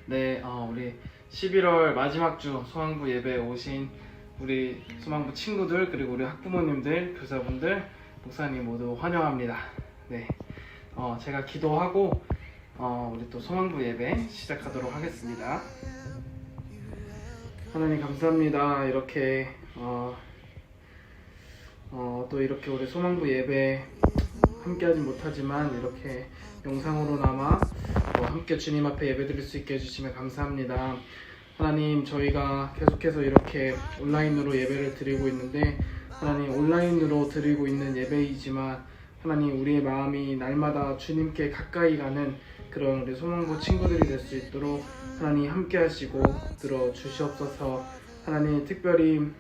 네, 우리 11월 마지막 주 소망부 예배에 오신 우리 소망부 친구들, 그리고 우리 학부모님들, 교사분들, 목사님 모두 환영합니다. 네, 제가 기도하고 우리 또 소망부 예배 시작하도록 하겠습니다. 하나님 감사합니다. 이렇게 또 이렇게 우리 소망부 예배 함께하지 못하지만 이렇게 영상으로나마 함께 주님 앞에 예배드릴 수 있게 해주시면 감사합니다. 하나님, 저희가 계속해서 이렇게 온라인으로 예배를 드리고 있는데, 하나님, 온라인으로 드리고 있는 예배이지만 하나님, 우리의 마음이 날마다 주님께 가까이 가는 그런 우리 소망부 친구들이 될 수 있도록 하나님 함께 하시고 들어 주시옵소서. 하나님, 특별히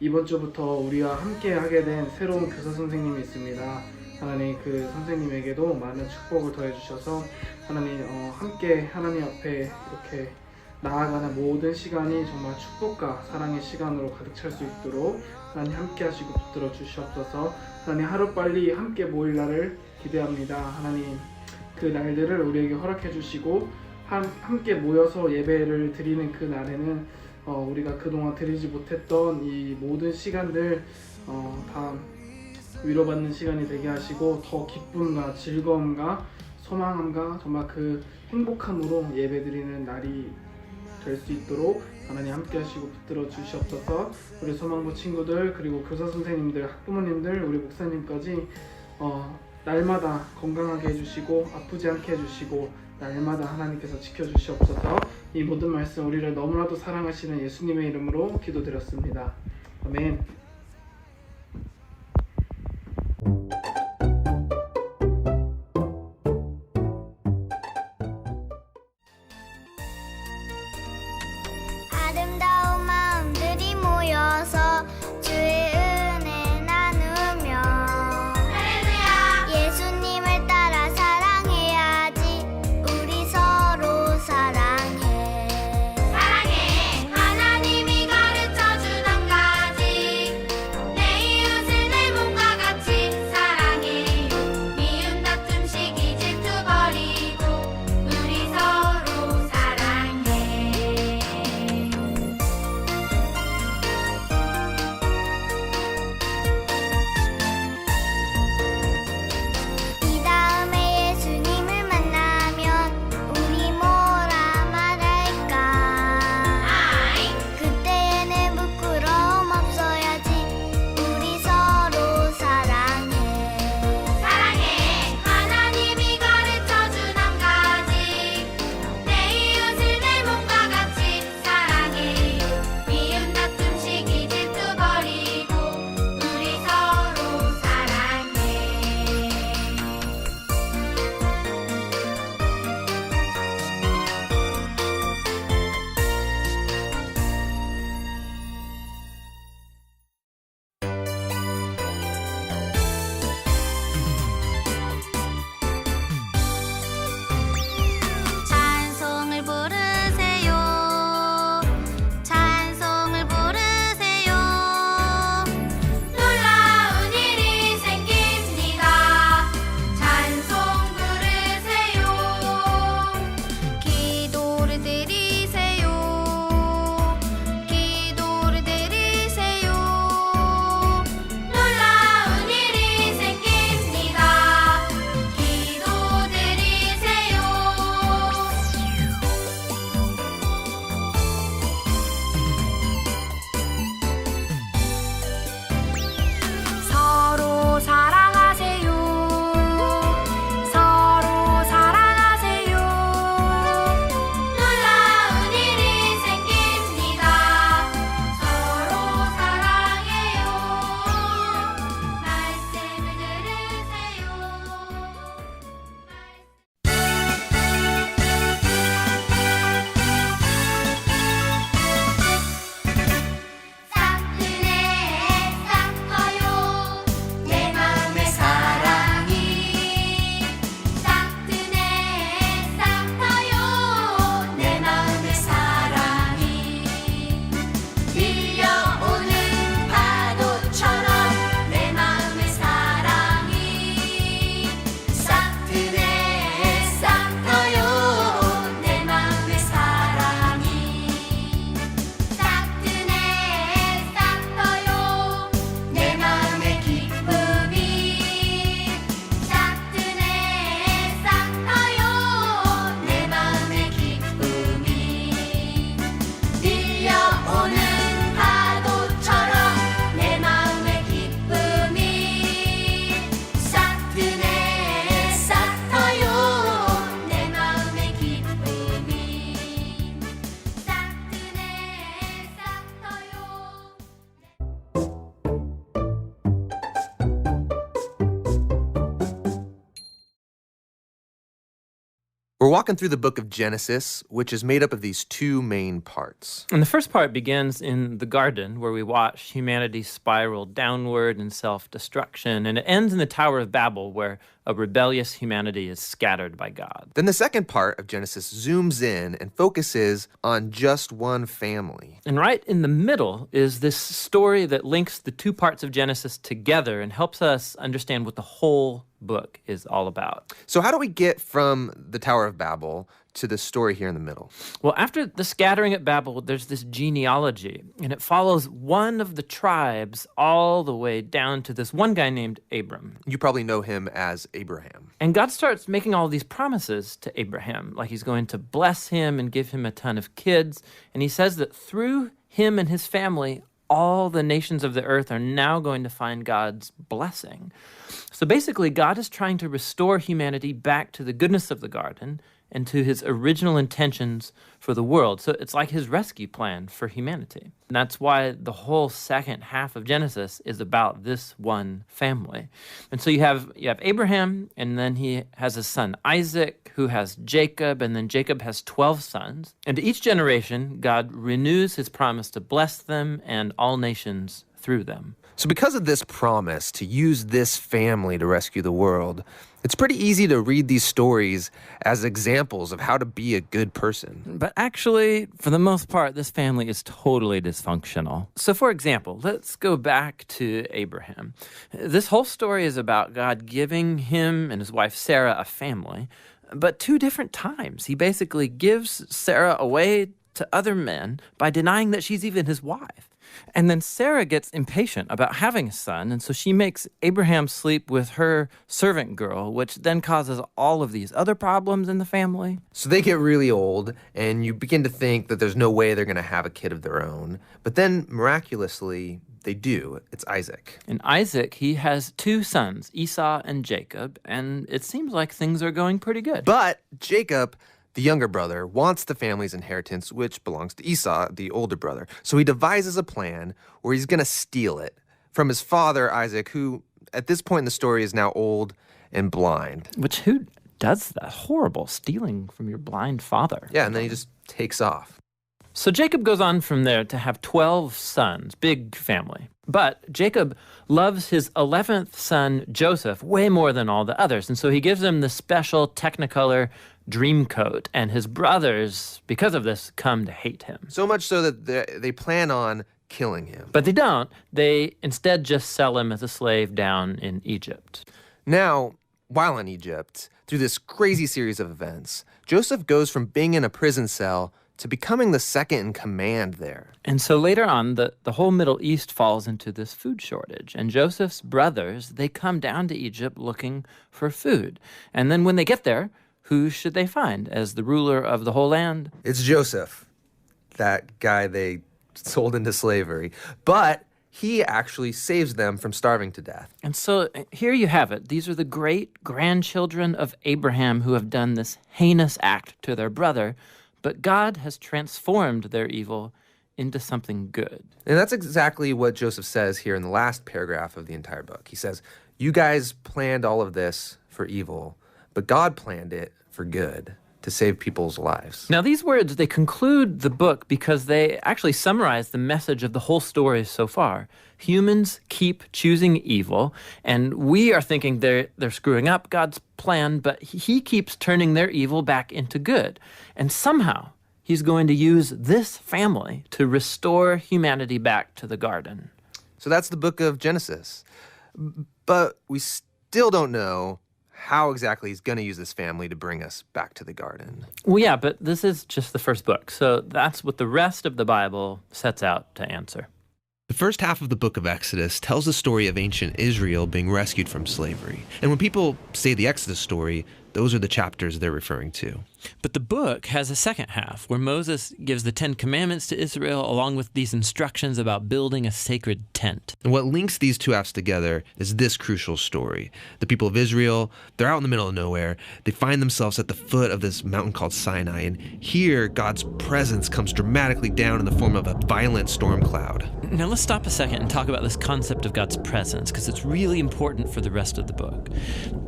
이번 주부터 우리와 함께 하게 된 새로운 교사 선생님이 있습니다. 하나님, 그 선생님에게도 많은 축복을 더해 주셔서 하나님 함께 하나님 앞에 이렇게 나아가는 모든 시간이 정말 축복과 사랑의 시간으로 가득 찰 수 있도록 하나님 함께 하시고 붙들어 주시옵소서. 하나님, 하루빨리 함께 모일 날을 기대합니다. 하나님, 그 날들을 우리에게 허락해 주시고 함께 모여서 예배를 드리는 그 날에는 우리가 그동안 드리지 못했던 이 모든 시간들 다 위로받는 시간이 되게 하시고 더 기쁨과 즐거움과 소망함과 정말 그 행복함으로 예배드리는 날이 될 수 있도록 하나님 함께 하시고 붙들어 주시옵소서. 우리 소망부 친구들, 그리고 교사 선생님들, 학부모님들, 우리 목사님까지 날마다 건강하게 해주시고 아프지 않게 해주시고 날마다 하나님께서 지켜주시옵소서. 이 모든 말씀 우리를 너무나도 사랑하시는 예수님의 이름으로 기도드렸습니다. 아멘. 아름다운 마음들이 모여서 주의 은혜 나누며 할렐루야. 예수님을 따라 사랑해야지. 우리 서로 사랑해. 하나님이 가르쳐준 한 가지, We're walking through the book of Genesis, which is made up of these two main parts. And the first part begins in the garden, where we watch humanity spiral downward in self-destruction, and it ends in the Tower of Babel, where a rebellious humanity is scattered by God. Then the second part of Genesis zooms in and focuses on just one family. And right in the middle is this story that links the two parts of Genesis together and helps us understand what the whole book is all about. So how do we get from the Tower of Babel to the story here in the middle? Well, after the scattering at Babel, there's this genealogy, and it follows one of the tribes all the way down to this one guy named Abram. You probably know him as Abraham. And God starts making all these promises to Abraham, like he's going to bless him and give him a ton of kids. And he says that through him and his family, all the nations of the earth are now going to find God's blessing. So basically, God is trying to restore humanity back to the goodness of the garden and to his original intentions for the world. So it's like his rescue plan for humanity. And that's why the whole second half of Genesis is about this one family. And so you have Abraham, and then he has his son Isaac, who has Jacob, and then Jacob has 12 sons. And to each generation, God renews his promise to bless them and all nations through them. So because of this promise to use this family to rescue the world, it's pretty easy to read these stories as examples of how to be a good person. But actually, for the most part, this family is totally dysfunctional. So for example, let's go back to Abraham. This whole story is about God giving him and his wife Sarah a family, but two different times. He basically gives Sarah away to other men by denying that she's even his wife. And then Sarah gets impatient about having a son, and so she makes Abraham sleep with her servant girl, which then causes all of these other problems in the family. So they get really old, and you begin to think that there's no way they're going to have a kid of their own. But then, miraculously, they do. It's Isaac. And Isaac, he has two sons, Esau and Jacob, and it seems like things are going pretty good. But Jacob, the younger brother, wants the family's inheritance, which belongs to Esau, the older brother. So he devises a plan where he's going to steal it from his father, Isaac, who at this point in the story is now old and blind. Which, who does that? Horrible, stealing from your blind father. Yeah, and then he just takes off. So Jacob goes on from there to have 12 sons, big family. But Jacob loves his 11th son, Joseph, way more than all the others. And so he gives him the special Technicolor dream coat. And his brothers, because of this, come to hate him. So much so that they plan on killing him. But they don't. They instead just sell him as a slave down in Egypt. Now, while in Egypt, through this crazy series of events, Joseph goes from being in a prison cell to becoming the second in command there. And so later on, the whole Middle East falls into this food shortage. And Joseph's brothers, they come down to Egypt looking for food. And then when they get there, who should they find as the ruler of the whole land? It's Joseph, that guy they sold into slavery. But he actually saves them from starving to death. And so here you have it. These are the great-grandchildren of Abraham who have done this heinous act to their brother. But God has transformed their evil into something good. And that's exactly what Joseph says here in the last paragraph of the entire book. He says, you guys planned all of this for evil, but God planned it for good, to save people's lives. Now, these words, they conclude the book because they actually summarize the message of the whole story so far. Humans keep choosing evil, and we are thinking they're screwing up God's plan, but he keeps turning their evil back into good. And somehow, he's going to use this family to restore humanity back to the garden. So that's the book of Genesis. But we still don't know how exactly he's going to use this family to bring us back to the garden. Well, yeah, but this is just the first book, so that's what the rest of the Bible sets out to answer. The first half of the book of Exodus tells the story of ancient Israel being rescued from slavery. And when people say the Exodus story, those are the chapters they're referring to. But the book has a second half where Moses gives the 10 Commandments to Israel along with these instructions about building a sacred tent. And what links these two halves together is this crucial story. The people of Israel, they're out in the middle of nowhere. They find themselves at the foot of this mountain called Sinai. And here, God's presence comes dramatically down in the form of a violent storm cloud. Now let's stop a second and talk about this concept of God's presence, because it's really important for the rest of the book.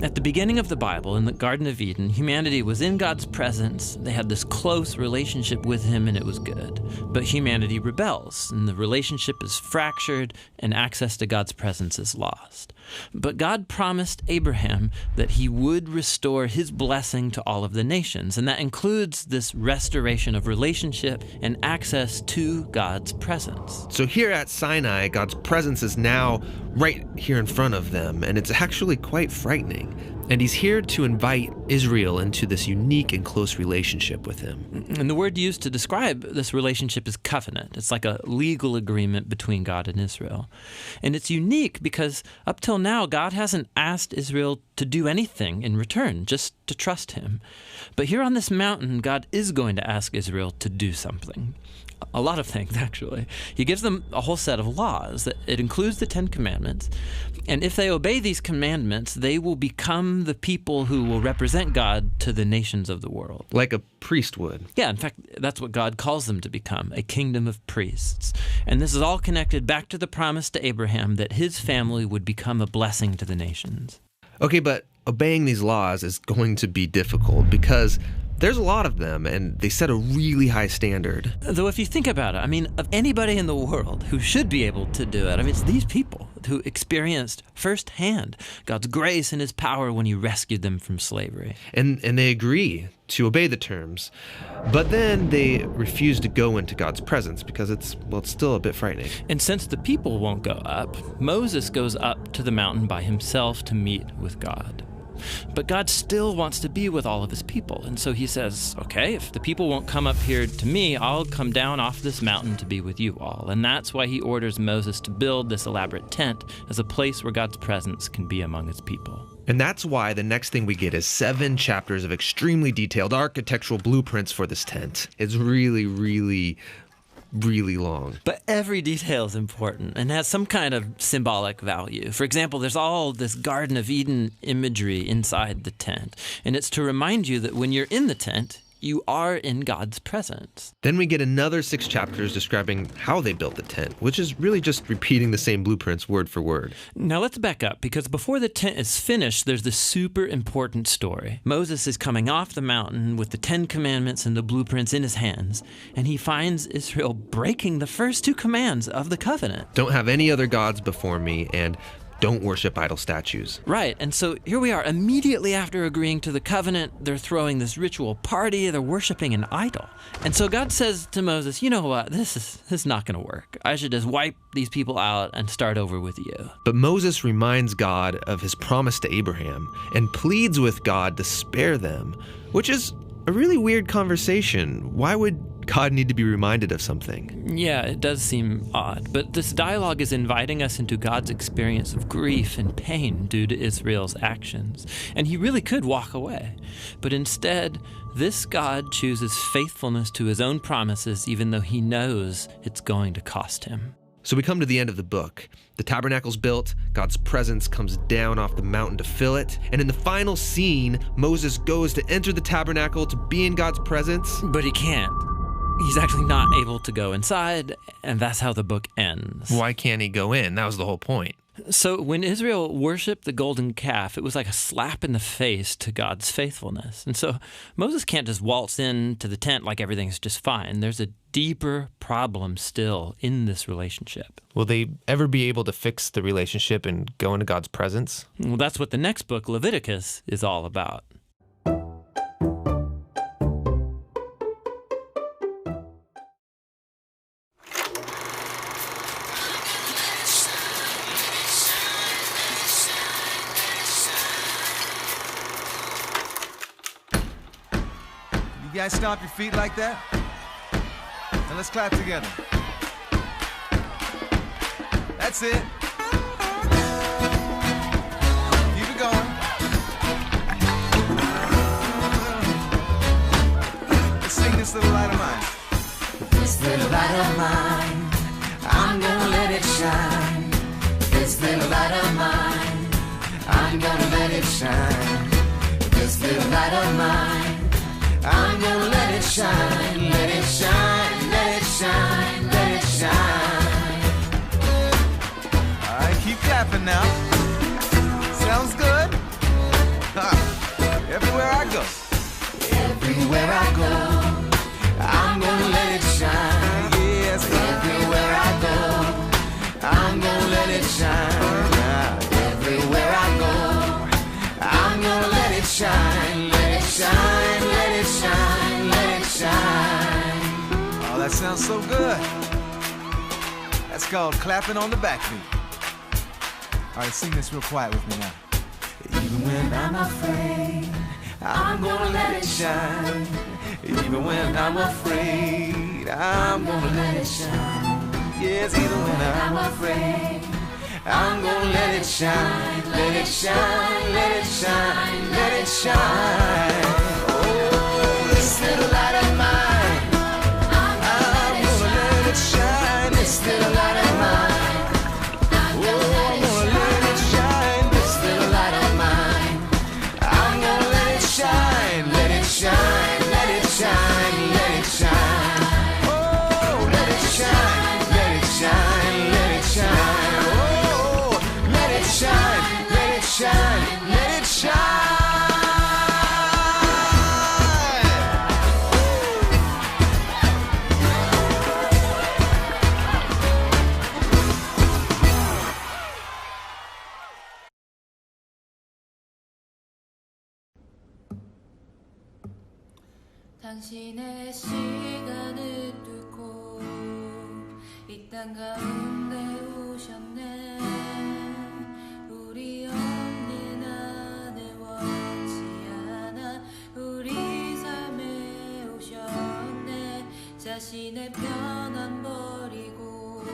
At the beginning of the Bible, in the Garden Garden of Eden, humanity was in God's presence. They had this close relationship with him, and it was good. But humanity rebels, and the relationship is fractured, and access to God's presence is lost. But God promised Abraham that he would restore his blessing to all of the nations, and that includes this restoration of relationship and access to God's presence. So here at Sinai, God's presence is now right here in front of them, and it's actually quite frightening. And he's here to invite Israel into this unique and close relationship with him. And the word used to describe this relationship is covenant. It's like a legal agreement between God and Israel. And it's unique because up till now, God hasn't asked Israel to do anything in return, just to trust him. But here on this mountain, God is going to ask Israel to do something. A lot of things, actually. He gives them a whole set of laws. It includes the 10 Commandments. And if they obey these commandments, they will become the people who will represent God to the nations of the world. Like a priest would. Yeah, in fact, that's what God calls them to become, a kingdom of priests. And this is all connected back to the promise to Abraham that his family would become a blessing to the nations. Okay, but obeying these laws is going to be difficult because there's a lot of them, and they set a really high standard. Though if you think about it, I mean, of anybody in the world who should be able to do it, I mean, it's these people who experienced firsthand God's grace and his power when he rescued them from slavery. And they agree to obey the terms, but then they refuse to go into God's presence because it's still a bit frightening. And since the people won't go up, Moses goes up to the mountain by himself to meet with God. But God still wants to be with all of his people. And so he says, okay, if the people won't come up here to me, I'll come down off this mountain to be with you all. And that's why he orders Moses to build this elaborate tent as a place where God's presence can be among his people. And that's why the next thing we get is 7 chapters of extremely detailed architectural blueprints for this tent. It's really, really long. But every detail is important and has some kind of symbolic value. For example, there's all this Garden of Eden imagery inside the tent. And it's to remind you that when you're in the tent, you are in God's presence. Then we get another 6 chapters describing how they built the tent, which is really just repeating the same blueprints word for word. Now let's back up, because before the tent is finished, there's this super important story. Moses is coming off the mountain with the 10 Commandments and the blueprints in his hands, and he finds Israel breaking the first 2 commands of the covenant. Don't have any other gods before me, and don't worship idol statues. Right, and so here we are. Immediately after agreeing to the covenant, they're throwing this ritual party. They're worshiping an idol. And so God says to Moses, you know what? This is not going to work. I should just wipe these people out and start over with you. But Moses reminds God of his promise to Abraham and pleads with God to spare them, which is a really weird conversation. Why would God need to be reminded of something? Yeah, it does seem odd, but this dialogue is inviting us into God's experience of grief and pain due to Israel's actions. And he really could walk away. But instead, this God chooses faithfulness to his own promises, even though he knows it's going to cost him. So we come to the end of the book. The tabernacle's built, God's presence comes down off the mountain to fill it, and in the final scene, Moses goes to enter the tabernacle to be in God's presence. But he can't. He's actually not able to go inside, and that's how the book ends. Why can't he go in? That was the whole point. So when Israel worshipped the golden calf, it was like a slap in the face to God's faithfulness. And so Moses can't just waltz into the tent like everything's just fine. There's a deeper problem still in this relationship. Will they ever be able to fix the relationship and go into God's presence? Well, that's what the next book, Leviticus, is all about. You guys stomp your feet like that? Now let's clap together. That's it. Keep it going. Let's sing this little light of mine. This little light of mine, I'm gonna let it shine. This little light of mine, I'm gonna let it shine. This little light of mine, I'm gonna let it shine, let it shine, let it shine, let it shine. All right, keep clapping now. Sounds good? Huh. Everywhere I go. Everywhere I go, I'm gonna let it shine. Yes, Everywhere I go, I'm gonna let it shine. Everywhere I go, I'm gonna let it shine. Let it shine, let it shine, let it shine. Oh, that sounds so good. That's called clapping on the backbeat. All right, sing this real quiet with me now. Even when I'm afraid, I'm gonna let it shine. Even when I'm afraid, I'm gonna let it shine. Yes, even when I'm afraid, I'm gonna let it shine. Let it shine, let it shine, let it shine. Oh, this little light of mine, I'm gonna let it shine. This little light of mine, oh, I'm gonna let it shine. This little light of mine, I'm gonna let it shine. Let it shine, let it shine, let it shine. Oh, let it shine, let it shine, let it shine. Oh, let it shine, let it shine, let it shine. 당신의 시간을 뚫고 이 땅 가운데 오셨네. 우리 없는 하늘 원치 않아 우리 삶에 오셨네. 자신의 평안 버리고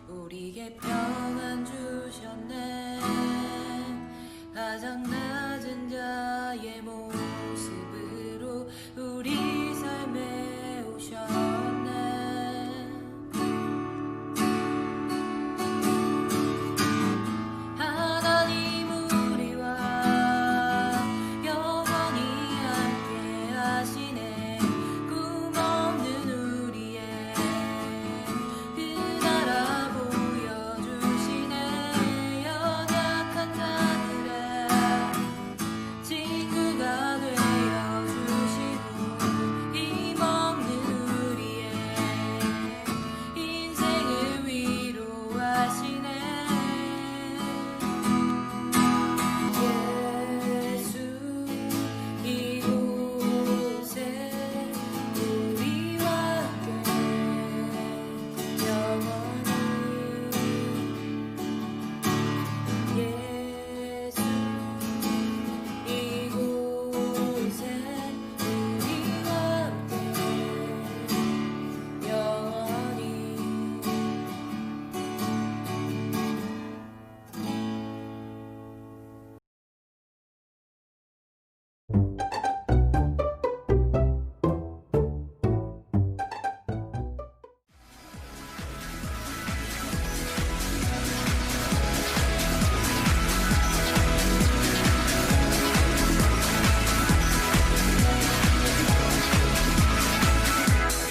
우리에게 평안 주셨네. 가장 낮은 자의 모습으로 우리 삶에 오셨네. 하나님 우리와 영원히 함께 하시네. 꿈 없는 우리의 그 나라 보여주시네. 연약한 자들의 친구가 되어주시고 힘없는 우리의 인생을 위로하시네. 예수 이곳에 우리와 함께 영원히. 예수 이곳에 우리와 함께 영원히.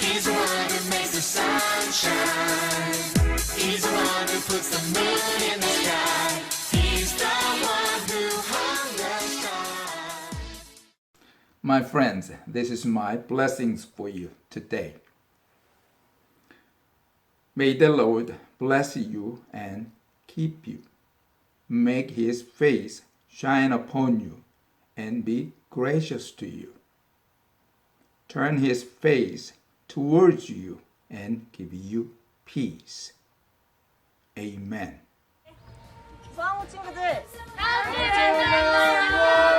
He's the one who makes the sun shine. He's the one who puts the moon in the sky. He's the one who hung the star. My friends, this is my blessings for you today. May the Lord bless you and keep you. Make his face shine upon you and be gracious to you. Turn his face towards you and give you peace. Amen. 주황호 친구들, 다음 주에 만나요.